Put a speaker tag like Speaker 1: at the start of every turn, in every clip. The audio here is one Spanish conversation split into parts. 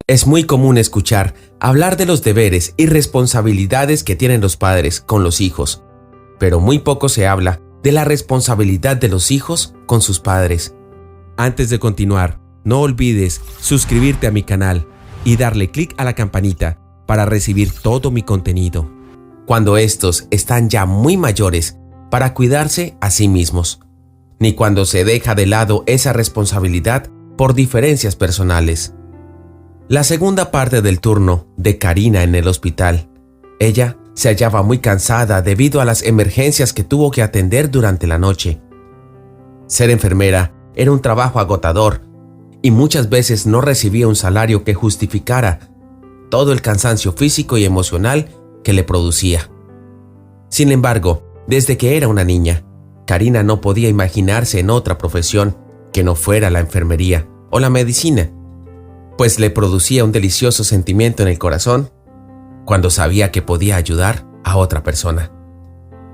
Speaker 1: Es muy común escuchar hablar de los deberes y responsabilidades que tienen los padres con los hijos, pero muy poco se habla de la responsabilidad de los hijos con sus padres. Antes de continuar, no olvides suscribirte a mi canal y darle clic a la campanita para recibir todo mi contenido, cuando estos están ya muy mayores para cuidarse a sí mismos, ni cuando se deja de lado esa responsabilidad por diferencias personales. La segunda parte del turno de Karina en el hospital. Ella se hallaba muy cansada debido a las emergencias que tuvo que atender durante la noche. Ser enfermera era un trabajo agotador y muchas veces no recibía un salario que justificara todo el cansancio físico y emocional que le producía. Sin embargo, desde que era una niña, Karina no podía imaginarse en otra profesión que no fuera la enfermería o la medicina, pues le producía un delicioso sentimiento en el corazón cuando sabía que podía ayudar a otra persona.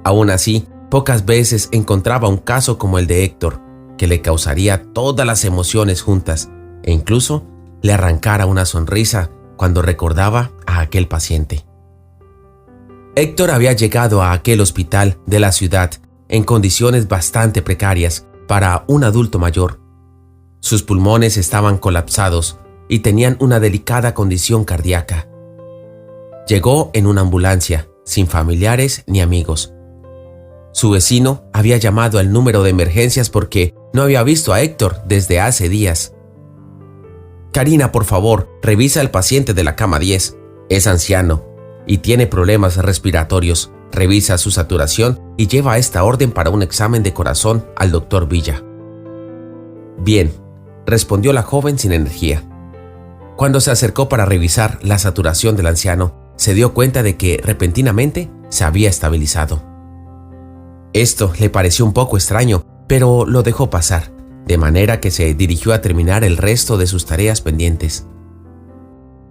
Speaker 1: Aún así, pocas veces encontraba un caso como el de Héctor, que le causaría todas las emociones juntas e incluso le arrancara una sonrisa cuando recordaba a aquel paciente. Héctor había llegado a aquel hospital de la ciudad en condiciones bastante precarias para un adulto mayor. Sus pulmones estaban colapsados y tenían una delicada condición cardíaca. Llegó en una ambulancia, sin familiares ni amigos. Su vecino había llamado al número de emergencias porque no había visto a Héctor desde hace días. Karina, por favor, revisa al paciente de la cama 10. Es anciano y tiene problemas respiratorios. Revisa su saturación y lleva esta orden para un examen de corazón al doctor Villa. Bien, respondió la joven sin energía. Cuando se acercó para revisar la saturación del anciano, se dio cuenta de que repentinamente se había estabilizado. Esto le pareció un poco extraño, pero lo dejó pasar, de manera que se dirigió a terminar el resto de sus tareas pendientes.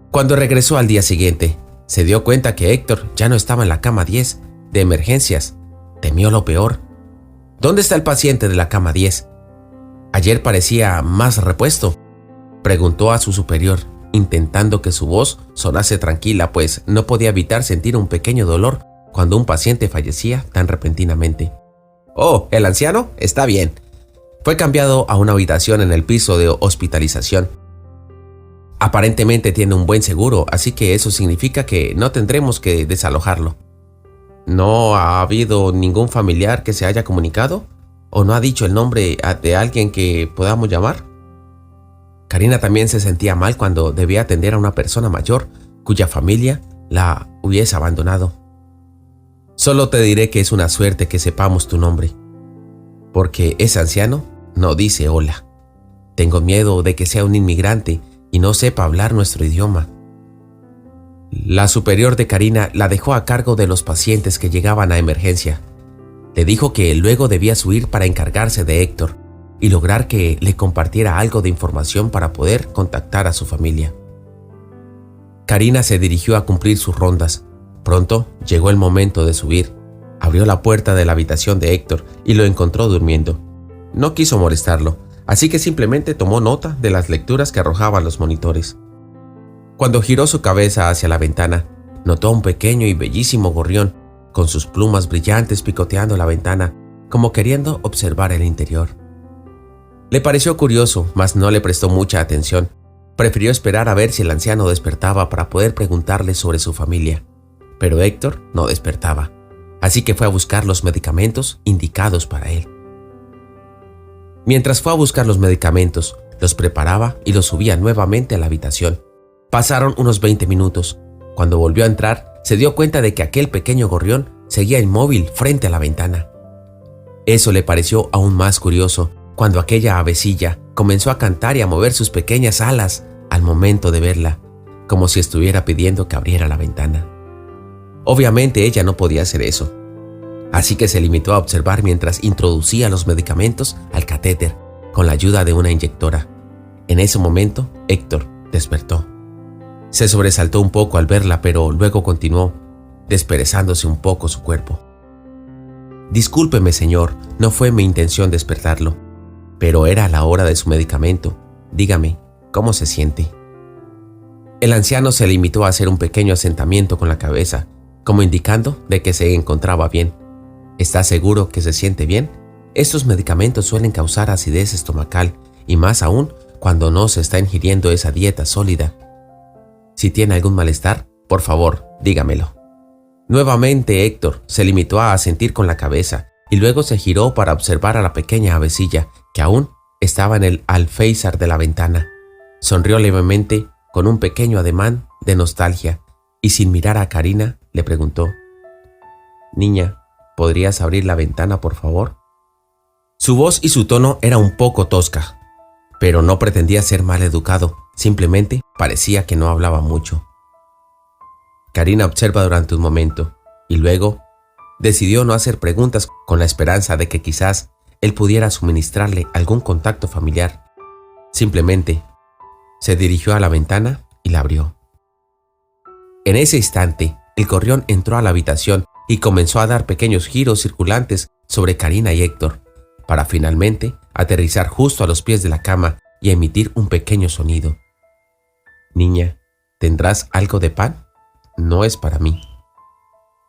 Speaker 1: Cuando regresó al día siguiente, se dio cuenta que Héctor ya no estaba en la cama 10 de emergencias. Temió lo peor. ¿Dónde está el paciente de la cama 10? Ayer parecía más repuesto, preguntó a su superior, intentando que su voz sonase tranquila, pues no podía evitar sentir un pequeño dolor cuando un paciente fallecía tan repentinamente. Oh, ¿el anciano? Está bien. Fue cambiado a una habitación en el piso de hospitalización. Aparentemente tiene un buen seguro, así que eso significa que no tendremos que desalojarlo. ¿No ha habido ningún familiar que se haya comunicado? ¿O no ha dicho el nombre de alguien que podamos llamar? Karina también se sentía mal cuando debía atender a una persona mayor cuya familia la hubiese abandonado. Solo te diré que es una suerte que sepamos tu nombre, porque ese anciano no dice hola. Tengo miedo de que sea un inmigrante y no sepa hablar nuestro idioma. La superior de Karina la dejó a cargo de los pacientes que llegaban a emergencia. Le dijo que luego debía subir para encargarse de Héctor y lograr que le compartiera algo de información para poder contactar a su familia. Karina se dirigió a cumplir sus rondas. Pronto llegó el momento de subir. Abrió la puerta de la habitación de Héctor y lo encontró durmiendo. No quiso molestarlo, así que simplemente tomó nota de las lecturas que arrojaban los monitores. Cuando giró su cabeza hacia la ventana, notó a un pequeño y bellísimo gorrión con sus plumas brillantes picoteando la ventana, como queriendo observar el interior. Le pareció curioso, mas no le prestó mucha atención. Prefirió esperar a ver si el anciano despertaba para poder preguntarle sobre su familia. Pero Héctor no despertaba, así que fue a buscar los medicamentos indicados para él. Mientras fue a buscar los medicamentos, los preparaba y los subía nuevamente a la habitación. Pasaron unos 20 minutos. Cuando volvió a entrar, se dio cuenta de que aquel pequeño gorrión seguía inmóvil frente a la ventana. Eso le pareció aún más curioso cuando aquella avecilla comenzó a cantar y a mover sus pequeñas alas al momento de verla, como si estuviera pidiendo que abriera la ventana. Obviamente ella no podía hacer eso, así que se limitó a observar mientras introducía los medicamentos al catéter con la ayuda de una inyectora. En ese momento, Héctor despertó. Se sobresaltó un poco al verla, pero luego continuó, desperezándose un poco su cuerpo. Discúlpeme, señor, no fue mi intención despertarlo, pero era la hora de su medicamento. Dígame, ¿cómo se siente? El anciano se limitó a hacer un pequeño asentamiento con la cabeza, como indicando de que se encontraba bien. ¿Está seguro que se siente bien? Estos medicamentos suelen causar acidez estomacal y más aún cuando no se está ingiriendo esa dieta sólida. Si tiene algún malestar, por favor, dígamelo. Nuevamente Héctor se limitó a asentir con la cabeza y luego se giró para observar a la pequeña avecilla que aún estaba en el alféizar de la ventana. Sonrió levemente con un pequeño ademán de nostalgia y sin mirar a Karina le preguntó: «Niña, ¿podrías abrir la ventana, por favor?». Su voz y su tono era un poco tosca, pero no pretendía ser mal educado, simplemente parecía que no hablaba mucho. Karina observa durante un momento y luego decidió no hacer preguntas con la esperanza de que quizás él pudiera suministrarle algún contacto familiar. Simplemente se dirigió a la ventana y la abrió. En ese instante, el gorrión entró a la habitación y comenzó a dar pequeños giros circulantes sobre Karina y Héctor, para finalmente aterrizar justo a los pies de la cama y emitir un pequeño sonido. «Niña, ¿tendrás algo de pan? No es para mí».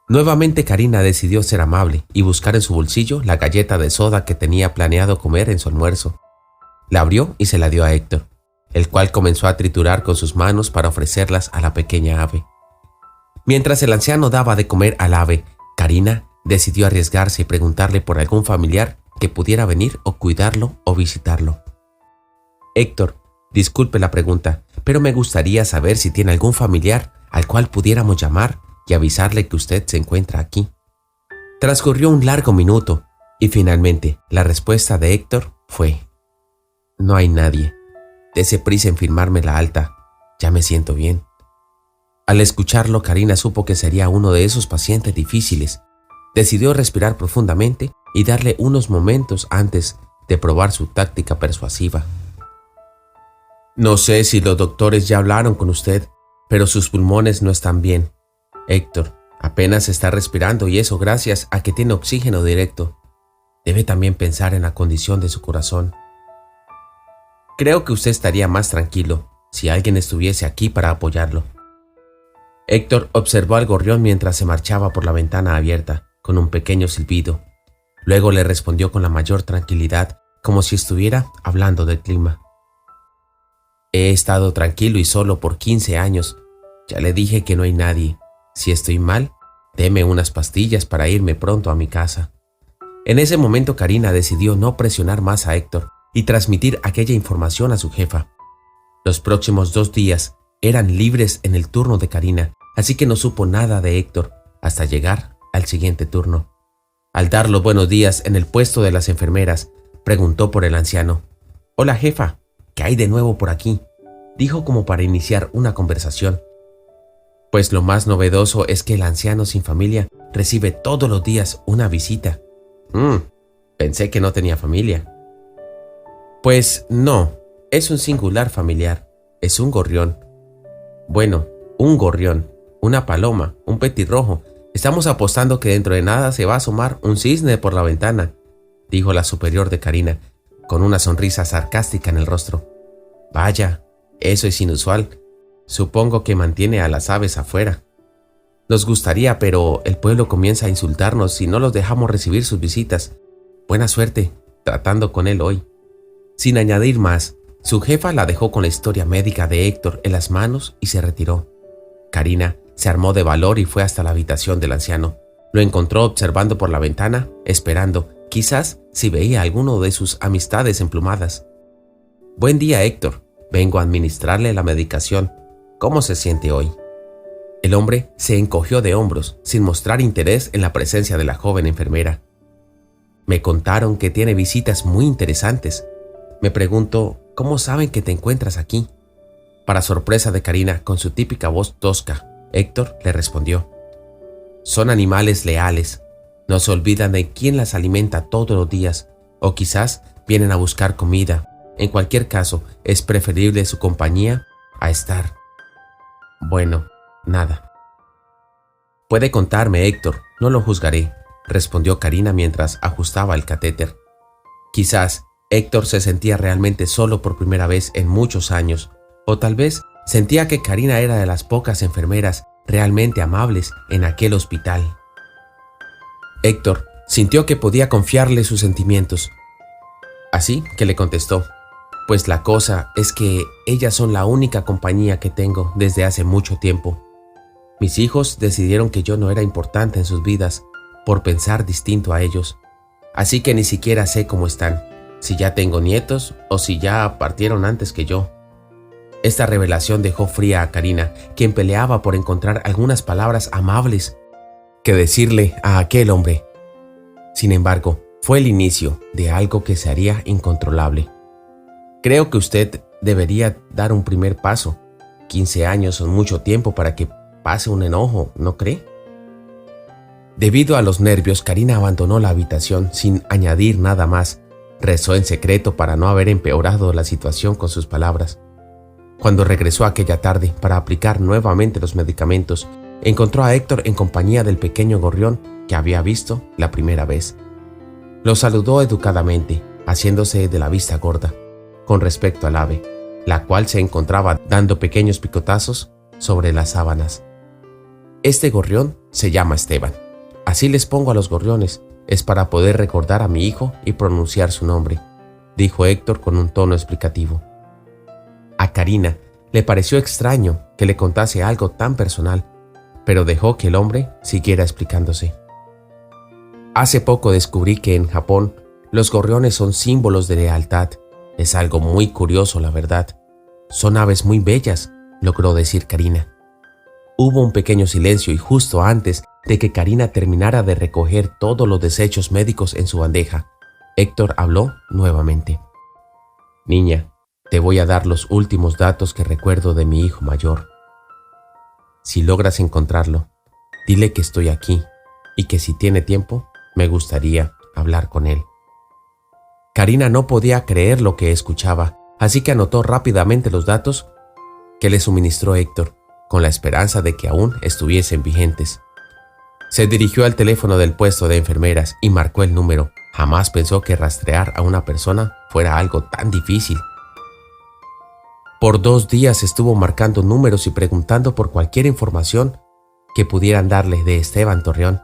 Speaker 1: Nuevamente Karina decidió ser amable y buscar en su bolsillo la galleta de soda que tenía planeado comer en su almuerzo. La abrió y se la dio a Héctor, el cual comenzó a triturar con sus manos para ofrecerlas a la pequeña ave. Mientras el anciano daba de comer al ave, Karina decidió arriesgarse y preguntarle por algún familiar que pudiera venir o cuidarlo o visitarlo. «Héctor, disculpe la pregunta, pero me gustaría saber si tiene algún familiar al cual pudiéramos llamar y avisarle que usted se encuentra aquí». Transcurrió un largo minuto y finalmente la respuesta de Héctor fue: «No hay nadie. Dese prisa en firmarme la alta. Ya me siento bien». Al escucharlo, Karina supo que sería uno de esos pacientes difíciles. Decidió respirar profundamente y darle unos momentos antes de probar su táctica persuasiva. «No sé si los doctores ya hablaron con usted, pero sus pulmones no están bien. Héctor, apenas está respirando y eso gracias a que tiene oxígeno directo. Debe también pensar en la condición de su corazón. Creo que usted estaría más tranquilo si alguien estuviese aquí para apoyarlo». Héctor observó al gorrión mientras se marchaba por la ventana abierta, con un pequeño silbido. Luego le respondió con la mayor tranquilidad, como si estuviera hablando del clima: «He estado tranquilo y solo por 15 años. Ya le dije que no hay nadie. Si estoy mal, deme unas pastillas para irme pronto a mi casa». En ese momento Karina decidió no presionar más a Héctor y transmitir aquella información a su jefa. Los próximos 2 días eran libres en el turno de Karina, así que no supo nada de Héctor hasta llegar al siguiente turno. Al dar los buenos días en el puesto de las enfermeras, preguntó por el anciano. «Hola jefa, ¿qué hay de nuevo por aquí?», dijo como para iniciar una conversación. Pues lo más novedoso es que el anciano sin familia recibe todos los días una visita. Pensé que no tenía familia». «Pues no, es un singular familiar, es un gorrión». «Bueno, un gorrión, una paloma, un petirrojo. Estamos apostando que dentro de nada se va a asomar un cisne por la ventana», dijo la superior de Karina, con una sonrisa sarcástica en el rostro. «Vaya, eso es inusual. Supongo que mantiene a las aves afuera. Nos gustaría, pero el pueblo comienza a insultarnos si no los dejamos recibir sus visitas. Buena suerte tratando con él hoy». Sin añadir más, su jefa la dejó con la historia médica de Héctor en las manos y se retiró. Karina se armó de valor y fue hasta la habitación del anciano. Lo encontró observando por la ventana, esperando, quizás si veía a alguno de sus amistades emplumadas. «Buen día, Héctor. Vengo a administrarle la medicación. ¿Cómo se siente hoy?». El hombre se encogió de hombros, sin mostrar interés en la presencia de la joven enfermera. «Me contaron que tiene visitas muy interesantes. Me pregunto, ¿cómo saben que te encuentras aquí?». Para sorpresa de Karina, con su típica voz tosca, Héctor le respondió: «Son animales leales. No se olvidan de quién las alimenta todos los días, o quizás vienen a buscar comida. En cualquier caso, es preferible su compañía a estar. Bueno, nada». «Puede contarme, Héctor, no lo juzgaré», respondió Karina mientras ajustaba el catéter. Quizás Héctor se sentía realmente solo por primera vez en muchos años, o tal vez Sentía que Karina era de las pocas enfermeras realmente amables en aquel hospital. Héctor sintió que podía confiarle sus sentimientos. Así que le contestó: pues la cosa es que ellas son la única compañía que tengo desde hace mucho tiempo. Mis hijos decidieron que yo no era importante en sus vidas por pensar distinto a ellos. Así que ni siquiera sé cómo están, si ya tengo nietos o si ya partieron antes que yo. Esta revelación dejó fría a Karina, quien peleaba por encontrar algunas palabras amables que decirle a aquel hombre. Sin embargo, fue el inicio de algo que se haría incontrolable. Creo que usted debería dar un primer paso. 15 años son mucho tiempo para que pase un enojo, ¿no cree? Debido a los nervios, Karina abandonó la habitación sin añadir nada más. Rezó en secreto para no haber empeorado la situación con sus palabras. Cuando regresó aquella tarde para aplicar nuevamente los medicamentos, encontró a Héctor en compañía del pequeño gorrión que había visto la primera vez. Lo saludó educadamente, haciéndose de la vista gorda con respecto al ave, la cual se encontraba dando pequeños picotazos sobre las sábanas. Este gorrión se llama Esteban. Así les pongo a los gorriones, es para poder recordar a mi hijo y pronunciar su nombre, dijo Héctor con un tono explicativo. A Karina le pareció extraño que le contase algo tan personal, pero dejó que el hombre siguiera explicándose. Hace poco descubrí que en Japón los gorriones son símbolos de lealtad. Es algo muy curioso, la verdad. Son aves muy bellas, logró decir Karina. Hubo un pequeño silencio y justo antes de que Karina terminara de recoger todos los desechos médicos en su bandeja, Héctor habló nuevamente. Niña, te voy a dar los últimos datos que recuerdo de mi hijo mayor. Si logras encontrarlo, dile que estoy aquí y que si tiene tiempo, me gustaría hablar con él. Karina no podía creer lo que escuchaba, así que anotó rápidamente los datos que le suministró Héctor, con la esperanza de que aún estuviesen vigentes. Se dirigió al teléfono del puesto de enfermeras y marcó el número. Jamás pensó que rastrear a una persona fuera algo tan difícil. Por 2 días estuvo marcando números y preguntando por cualquier información que pudieran darle de Esteban Torreón,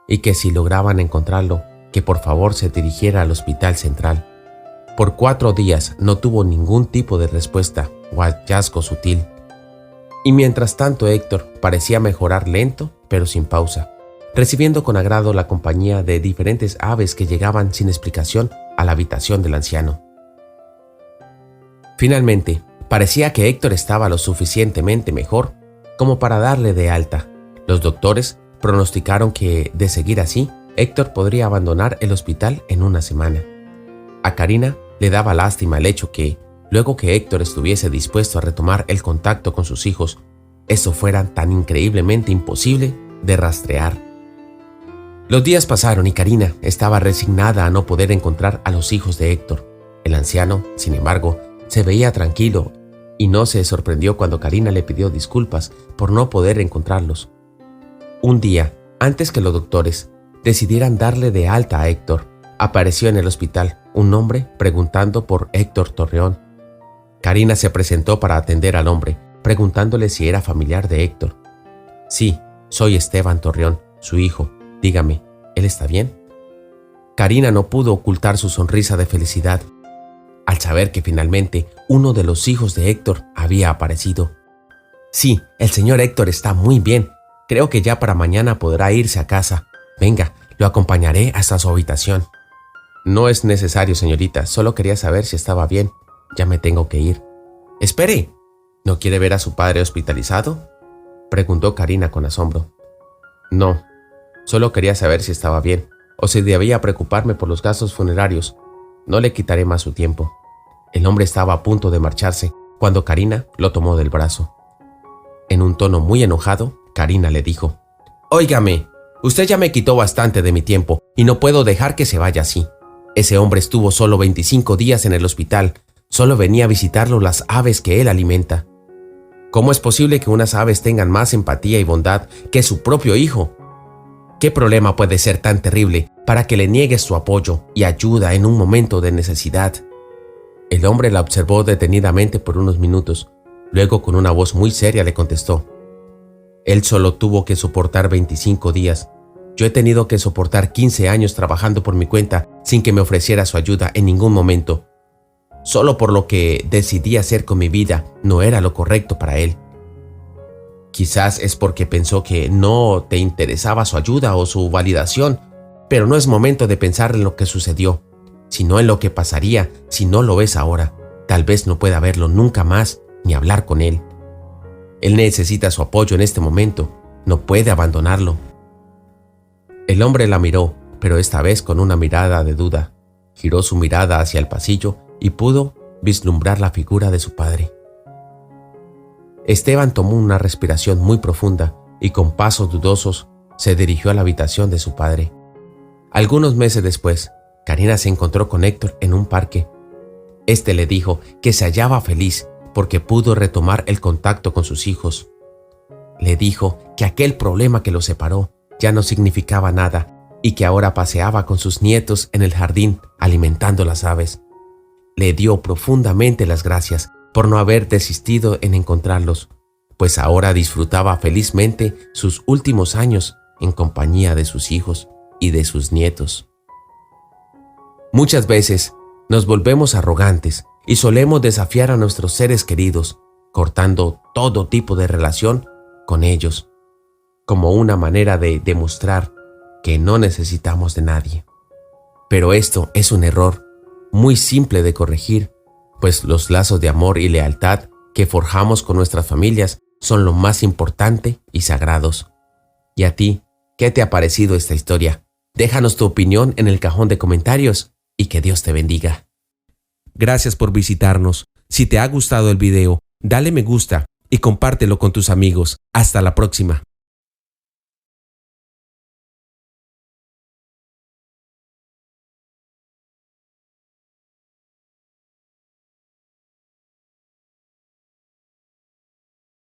Speaker 1: y que si lograban encontrarlo, que por favor se dirigiera al hospital central. Por 4 días no tuvo ningún tipo de respuesta o hallazgo sutil. Y mientras tanto Héctor parecía mejorar lento pero sin pausa, recibiendo con agrado la compañía de diferentes aves que llegaban sin explicación a la habitación del anciano. Finalmente, parecía que Héctor estaba lo suficientemente mejor como para darle de alta. Los doctores pronosticaron que, de seguir así, Héctor podría abandonar el hospital en una semana. A Karina le daba lástima el hecho que, luego que Héctor estuviese dispuesto a retomar el contacto con sus hijos, eso fuera tan increíblemente imposible de rastrear. Los días pasaron y Karina estaba resignada a no poder encontrar a los hijos de Héctor. El anciano, sin embargo, se veía tranquilo y no se sorprendió cuando Karina le pidió disculpas por no poder encontrarlos. Un día, antes que los doctores decidieran darle de alta a Héctor, apareció en el hospital un hombre preguntando por Héctor Torreón. Karina se presentó para atender al hombre, preguntándole si era familiar de Héctor. Sí, soy Esteban Torreón, su hijo. Dígame, ¿él está bien? Karina no pudo ocultar su sonrisa de felicidad al saber que finalmente uno de los hijos de Héctor había aparecido. Sí, el señor Héctor está muy bien. Creo que ya para mañana podrá irse a casa. Venga, lo acompañaré hasta su habitación. No es necesario, señorita. Solo quería saber si estaba bien. Ya me tengo que ir. ¡Espere! ¿No quiere ver a su padre hospitalizado?, preguntó Karina con asombro. No, solo quería saber si estaba bien, o si debía preocuparme por los gastos funerarios. No le quitaré más su tiempo. El hombre estaba a punto de marcharse cuando Karina lo tomó del brazo. En un tono muy enojado, Karina le dijo: «Óigame, usted ya me quitó bastante de mi tiempo y no puedo dejar que se vaya así. Ese hombre estuvo solo 25 días en el hospital. Solo venía a visitarlo las aves que él alimenta. ¿Cómo es posible que unas aves tengan más empatía y bondad que su propio hijo? ¿Qué problema puede ser tan terrible para que le niegues su apoyo y ayuda en un momento de necesidad?» El hombre la observó detenidamente por unos minutos, Luego, con una voz muy seria, le contestó: «Él solo tuvo que soportar 25 días. Yo he tenido que soportar 15 años trabajando por mi cuenta sin que me ofreciera su ayuda en ningún momento. Solo por lo que decidí hacer con mi vida no era lo correcto para él. Quizás es porque pensó que no te interesaba su ayuda o su validación, pero no es momento de pensar en lo que sucedió, sino en lo que pasaría si no lo ves ahora. Tal vez no pueda verlo nunca más ni hablar con él. Él necesita su apoyo en este momento, no puede abandonarlo». El hombre la miró, pero esta vez con una mirada de duda. Giró su mirada hacia el pasillo y pudo vislumbrar la figura de su padre. Esteban tomó una respiración muy profunda y con pasos dudosos se dirigió a la habitación de su padre. Algunos meses después, Karina se encontró con Héctor en un parque. Este le dijo que se hallaba feliz porque pudo retomar el contacto con sus hijos. Le dijo que aquel problema que los separó ya no significaba nada y que ahora paseaba con sus nietos en el jardín alimentando las aves. Le dio profundamente las gracias por no haber desistido en encontrarlos, pues ahora disfrutaba felizmente sus últimos años en compañía de sus hijos y de sus nietos. Muchas veces nos volvemos arrogantes y solemos desafiar a nuestros seres queridos, cortando todo tipo de relación con ellos, como una manera de demostrar que no necesitamos de nadie. Pero esto es un error muy simple de corregir, pues los lazos de amor y lealtad que forjamos con nuestras familias son lo más importante y sagrados. ¿Y a ti, qué te ha parecido esta historia? Déjanos tu opinión en el cajón de comentarios y que Dios te bendiga. Gracias por visitarnos. Si te ha gustado el video, dale me gusta y compártelo con tus amigos. Hasta la próxima.